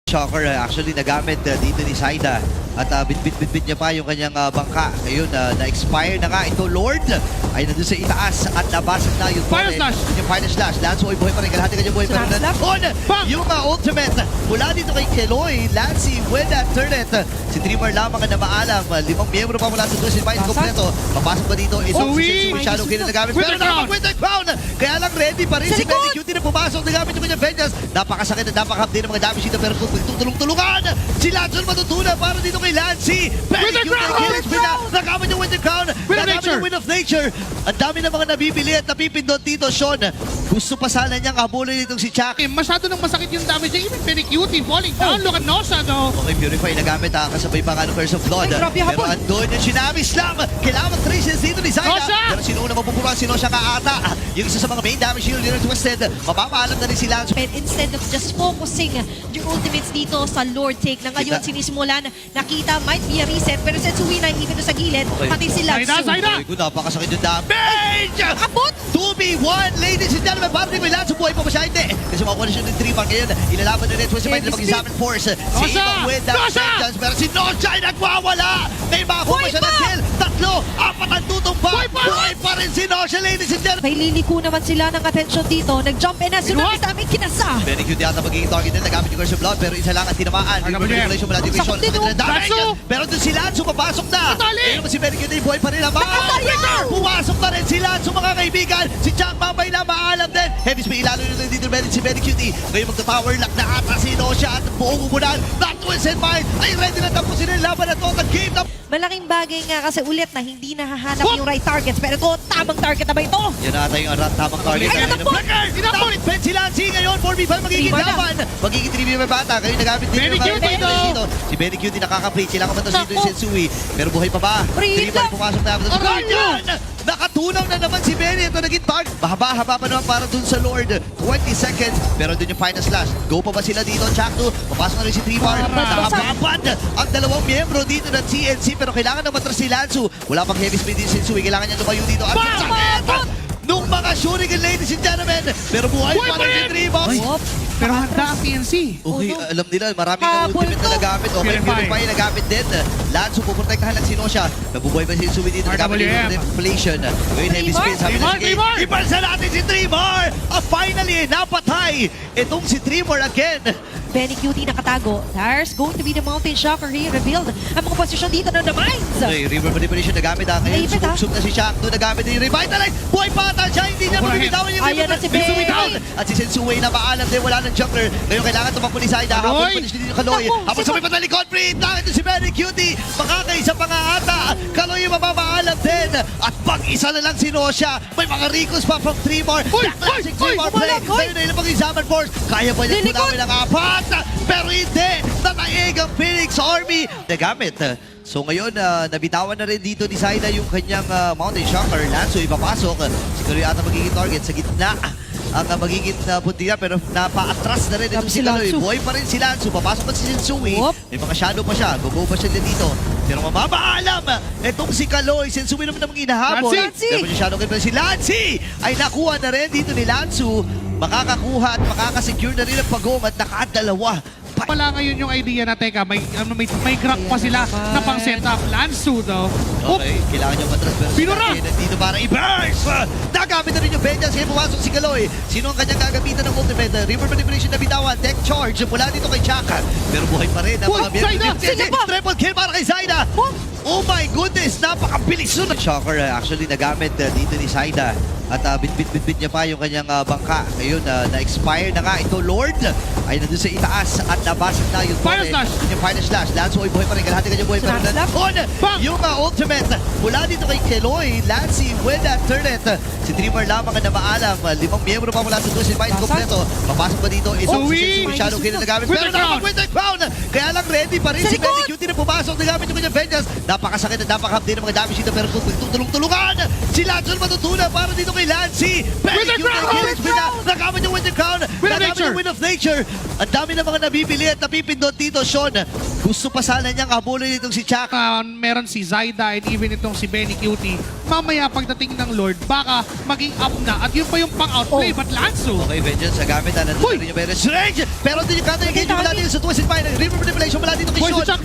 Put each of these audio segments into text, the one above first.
Shocker actually nagamit dito ni Saida at bit-bit niya pa yung kanyang bangka. Ngayon, na-expire na nga ito. Lord ay nandun sa itaas at nabasag na yung Final slash! Yung final slash. Lanzo ay buhay pa rin. Kalahati kanyang buhay pa rin. On! Yung ultimate mula dito kay Keloy. Lancy with that turret. Si Dreamer lamang ang namaalam. 5 miyembro pa mula sa Twisted Mind kompleto. Papasok ba dito? Itong si Shadow King na nagamit. Pero with the crown! Kaya lang ready pa rin si Benny Cutie na pumasok. Nagamit yung kanyang vengeance. Napakasakit at napakahapdi ng mga damage dito. Pero tutulong-tulungan! Si Lanzo matutunan para dito kay Lancy. With the crown! Nagamit yung with the crown. Nagamit yung Wind of Nature. Ang dami ng mga nabibili at napipindot dito, Sean. Gusto pa sana niyang habulin itong si Chuck. Masyado nang masakit yung damage niya. Even Benny Cutie falling down. Look at Nosha, no? Okay, Purify nagamit kasabay pa nga ng Curse of Blood. Pero andun yung Shinami Slam. Kailangan mag-traces dito ni Zaida. Pero sinuuna mapupuruan si Nosha kaata. Yung isa sa mga main damage shield nila Twisted. Mapapaalam na rin si Lanzo. Instead of just focusing your ultimates dito sa Lord take na ngayon sinisimulan, nakita might be a reset pero Setsui na even sa gilid, pati si Lanzo. Zaida! Good, napakasakit yung damage! Abot! 2v1, ladies and gentlemen, para din may Lanzo buhay pa ba siya? Hindi. Kasi makuha na siya ng 3-mark ngayon. Ilalaban na rin Twisted Mind na mag-examine force. Si Iba with that vengeance. Pero si Nosha ay nagwawala! May makuha siya ng kill. 3, 4 ang tutumpa. Buhay pa rin si Nosha, ladies and gentlemen. May liliko naman sila ng attention dito. Nag-jump in na sunod namin kinasa. Very cute yata magiging target din. Nagamit yung Curse of Blood pero isa lang ang tinamaan. Yung manipulation mula dito kay Sean. Pero doon si Lanzo papasok na. Pero si Very cute buhay pa rin naman. Pumasok na rin si Lanzo mga kaibigan. Si Chuck Mambay na maalam din. Heavy speed ilalo nyo dito si Very Cutie. Ngayon magta-power lock na ata si Nosha at buong umunan. That Twisted Mind ay ready na tapusin ang laban na to. Game na. Malaking bagay nga kasi ulit na hindi nahahanap yung right targets. Pero ito, tamang target na ba ito? Yan ata yung tamang target. Ay, natapos! Tamit Ben si Lancy ngayon. 4v5 magiging laban. Magiging 3v5 bata. Ngayon nagamit din yung dito. Si Benny Cutie nakaka-plate. Sila ka dito si Setsui. Pero buhay pa ba? 3v5 pumasok na. Guardian! Nakatunaw na naman si Benny. Ito naging target. Mahaba-haba pa naman para dun sa Lord. 20 seconds. Pero dun yung final slash. Go pa ba sila dito? Chakto. Papasok na rin si 3-bar. Nakababad ang dalawang miyembro dito ng CNC. Pero kailangan na matras si Lanzo. Wala pang heavy speed din si Setsui. Kailangan niya lumayo dito. At sakit! Nung mga shuriken, ladies and gentlemen. Pero buhay pa rin si 3-bar. Pero handa ang PNC. Okay, alam nila, maraming na ultimate na nagamit. Okay, Purify nagamit din. Lanzo, puprotektahan lang si Nosha. Nabubuhay pa si Setsui dito. Nagamit yung manipulation. Ngayon, heavy speed. Sabi na sige, ipansa natin si 3-bar. Finally, napatay itong si 3-bar again. Benny Cutie nakatago. There's going to be the Mountain Shocker here revealed. Ang mga posisyon dito ng The Mines. Okay, River Manipulation nagamit ngayon. Sumsum na si Shakto. Nagamit din yung Revitalize. Buhay pa ata siya. Hindi niya mabibitawan yung Ayan na si Benny. At si Setsui na maalam din. Wala ng jungler. Ngayon kailangan tumakbo ni Zaida. Habang punish din yung Kaloy. Habang sabay pa talikod. Pre-hit si Benny Cutie. Makakaisa pa nga ata. Kaloy yung mapapaalam din. At pag-isa na lang si Nosha. May mga recos pa from 3-bar. Classic 3-bar play. Ngayon na ilang examine force. Kaya ba niya punawin ang apat? Pero hindi. Nataig ang Phoenix Army. Nagamit. So ngayon, nabitawan na rin dito ni Zaida yung kanyang Mountain Shocker. Lanzo ipapasok. Siguro yata magiging target sa gitna. Ang magiging punti na pero napa-atras na rin itong si Kaloy. Buhay pa rin si Lanzo. Papasok pa si Setsui. May mga shadow pa siya. Go pa siya dito. Pero mababaalam itong si Kaloy. Setsui naman namang inahabol. Pero yung shadow kayo si Lancy ay nakuha na rin dito ni Lanzo. Makakakuha at makakasecure na rin ang pag-home at nakadalawa. Wala ngayon yung idea na teka, may crack pa sila na pang setup. Lanzo daw. Okay, kailangan nyo matras pero Pinura! nandito para i-burst! Nagamit na rin yung vengeance kaya pumasok si Kaloy. Sino ang kanyang gagamitan ng ultimate? River Manipulation na bitawan, tech charge mula dito kay Chaka. Pero buhay pa rin ang mga triple kill para kay Zaida. Oh my goodness, napakabilis nun. Shocker actually nagamit dito ni Zaida. At bit niya pa yung kanyang bangka. Ngayon, na-expire na nga ito. Lord ay nandun sa itaas at nabasag na yung final slash! Yung final slash. Lanzo ay buhay pa rin. Kalahati kanyang buhay pa rin. Yung ultimate mula dito kay Keloy. Lancy with that turret. Si Dreamer lamang ang namaalam. 5 miyembro pa mula sa Twisted Mind kompleto. Papasok ba dito? Itong si Shadow King na nagamit. Pero with the crown! Kaya lang ready pa rin si Benny Cutie na pumasok. Nagamit yung kanyang vengeance. Napakasakit at napakahapdi ng mga damage dito. Pero tutulong-tulungan! Si Lanzo matutunan para dito kay Lancy. Benny Cutie nagamit yung with the crown. Nagamit yung Wind of Nature. Ang dami ng mga nabibili at napipindot dito, Sean. Gusto pa sana niyang habulin itong si Chuck. Meron si Zaida and even itong si Benny Cutie. Mamaya pagdating ng Lord, baka maging up na. At yun pa yung pang-outplay, but Lanzo. Okay, vengeance. Nagamit na. Nandun rin yung Very Strange. Pero din yung counter engage mula dito sa Twisted Mind.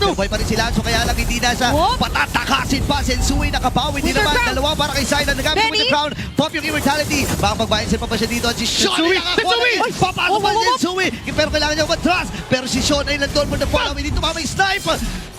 Luzado! Buhay pa rin si Lanzo, kaya lang hindi na siya Whoop! patatakasin pa. Sensui nakabawi din Winter naman. Crown! Dalawa para kay Silent. Nagamit Benny! with the crown. Pop yung immortality. Baka pagbayansin pa ba siya dito. At si Sean Sensui! ay nakakuha Sensui! na rin. Papasok pa si Oh, Sensui. Pero kailangan niya umatras. Pero si Sean ay nandun mo na follow. Hindi tumama yung snipe.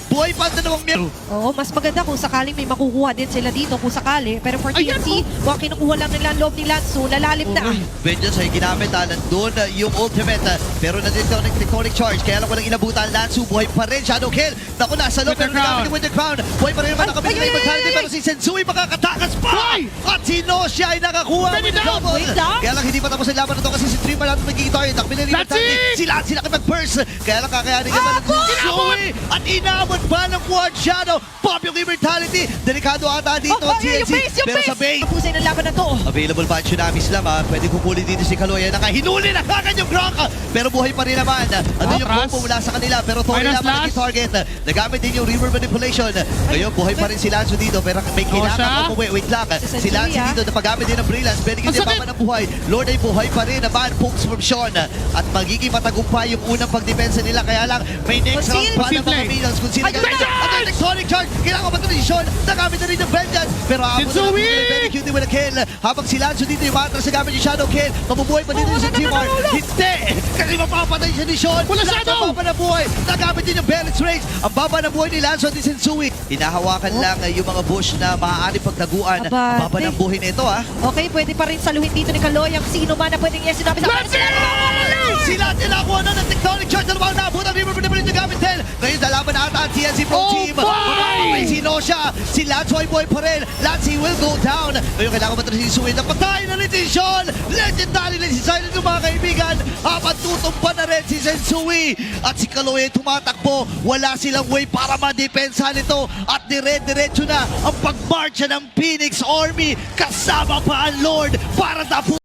Buhay pa ang dalawang miyero. Oo, mas maganda kung sakaling may makukuha din sila dito kung sakali. Pero for Ayan, TNC, kung kinukuha lang nila ang loob ni Lanzo, lalalim na. Vengeance ay ginamit, nandun yung ultimate, pero nandun yung tectonic charge, kaya lang walang inabutan. Lanzu, buhay pa rin, Shadow Kill. Naku, nasa loob, With the pero nagamit crown. yung With the Crown. Buhay pa rin naman, nakabili na yung mortality, pero si Sensui makakatakas pa! Why? At si Noshia ay nakakuha Benny with the down! double. Wait lang. Kaya lang hindi pa tapos ang laban na to kasi si Dreamer natin magiging target. Nakabili na yung That's mortality. it! Si Lanzi nakipag-burst, kaya lang kakayanin niya pa ng Sensui. At inabot pa ng Quad Shadow. Pop yung immortality. Delikado ata dito ang yung TNC. base, yung Pero base! sa base, Tapusay ng laban na to. available pa ang Tsunami Slam ha. Pwede pupuli dito si Kaloy. Nakahinuli na kagad yung Gronk. Pero buhay pa rin naman. Ano yung Atras. combo mula sa kanila. Pero Tori Minus naman last. naging target. Nagamit din yung River Manipulation. Ngayon buhay pa rin si Lanzo dito. Pero may siya. kailangan umuwi. Wait lang. Si Si Lanzo Sensui, dito napagamit din ng Brilliance. Pwede Ang hindi sakit. pa ng buhay. Lord ay buhay pa rin naman. Pokes from Sean. At magiging matagumpay yung unang pagdepensa nila. Kaya lang may next round Conceal. pa ng Conceal mga play. minions. Kung sino Ayun na! At yung Tectonic Charge. Kailangan pa rin si Sean. Nagamit na rin ng Vengeance. Pero abot na Sensui! lang Very cute with a kill. Habang si Lanzo dito yung matras sa gamit yung Shadow Kill. Mabubuhay pa dito si Timar. Hindi! Kasi mapapatay siya ni Sean. Wala Lanzo shadow! baba na buhay. Nagamit din yung Balance Rage. Ang baba na buhay ni Lanzo at ni Sensui. Hinahawakan lang yung mga bush na maaari pagtaguan. Ang Abate. baba ng buhay nito ha. Okay, pwede pa rin saluhin dito ni Kaloy ang sino man na pwedeng sinabi sa Let's go! Sila nakakuha na ng Tectonic Charge. Dalawang nabutan. River Manipulation gamit din. Ngayon lalaban ata ang TNC Pro Oh, Team. boy! Si Nosha. Si Lanzo ay buhay pa rin. Lanzi will go down. Ngayon kailangan matras si Sui. Napatay na rin si Sean. Legendary na si Silent ng mga kaibigan. Habang tutumpa na rin si Sensui. At si Kaloy ay tumatakbo. Wala silang way para madepensa nito. At dire-diretso na ang pagmarcha ng Phoenix Army. Kasama pa ang Lord para tapusin.